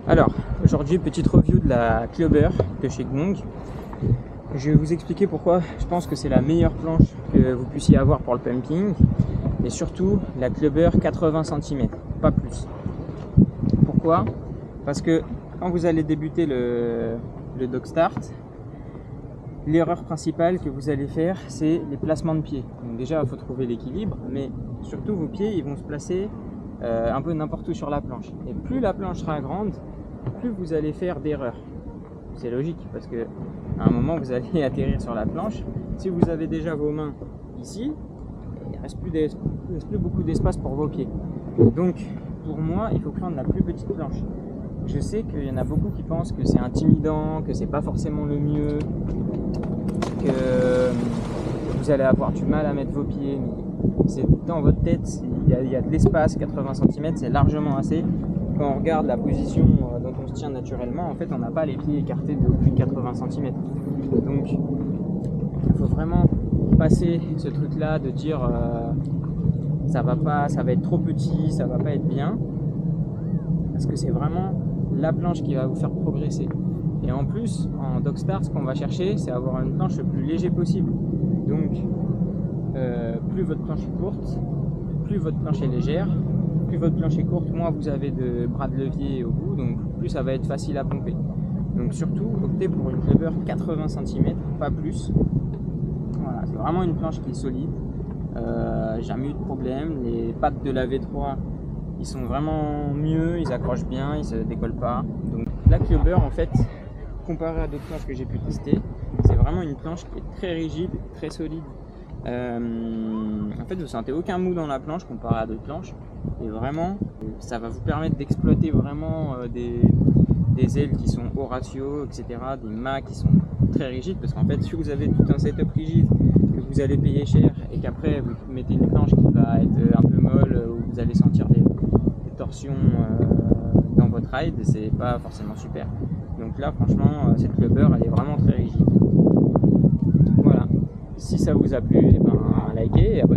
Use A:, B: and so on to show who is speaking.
A: Alors, aujourd'hui, petite review de la Clubber de chez Gong. Je vais vous expliquer pourquoi je pense que c'est la meilleure planche que vous puissiez avoir pour le pumping. Et surtout, la Clubber 80 cm, pas plus. Pourquoi? Parce que quand vous allez débuter le dog start, l'erreur principale que vous allez faire, c'est les placements de pieds. Donc déjà, il faut trouver l'équilibre, mais surtout vos pieds, ils vont se placer un peu n'importe où sur la planche. Et plus la planche sera grande, plus vous allez faire d'erreurs. C'est logique, parce que à un moment, vous allez atterrir sur la planche. Si vous avez déjà vos mains ici, il ne reste plus beaucoup d'espace pour vos pieds. Donc, pour moi, il faut prendre la plus petite planche. Je sais qu'il y en a beaucoup qui pensent que c'est intimidant, que c'est pas forcément le mieux, que vous allez avoir du mal à mettre vos pieds. C'est dans votre tête, il y a de l'espace, 80 cm, c'est largement assez. Quand on regarde la position dont on se tient naturellement, en fait, on n'a pas les pieds écartés de plus de 80 cm. Donc, il faut vraiment passer ce truc-là de dire ça va être trop petit, ça va pas être bien, parce que c'est vraiment la planche qui va vous faire progresser. Et en plus, en dog start, ce qu'on va chercher, c'est avoir une planche le plus léger possible. Donc, plus votre planche est courte, plus votre planche est légère. Plus votre planche est courte, moins vous avez de bras de levier au bout, donc plus ça va être facile à pomper. Donc surtout, optez pour une Clubber 80 cm, pas plus. Voilà, c'est vraiment une planche qui est solide. Jamais eu de problème. Les pattes de la V3, ils sont vraiment mieux, ils accrochent bien, ils se décollent pas. Donc la Clubber, en fait, comparée à d'autres planches que j'ai pu tester, c'est vraiment une planche qui est très rigide, très solide. En fait, vous sentez aucun mou dans la planche comparé à d'autres planches, et vraiment ça va vous permettre d'exploiter vraiment des ailes qui sont au ratio, etc., des mâts qui sont très rigides, parce qu'en fait, si vous avez tout un setup rigide que vous allez payer cher et qu'après vous mettez une planche qui va être un peu molle, où vous allez sentir des torsions dans votre ride, c'est pas forcément super. Donc là, franchement, cette Clubber, elle est vraiment très rigide. Voilà. Si ça vous a plu, likez et abonnez-vous.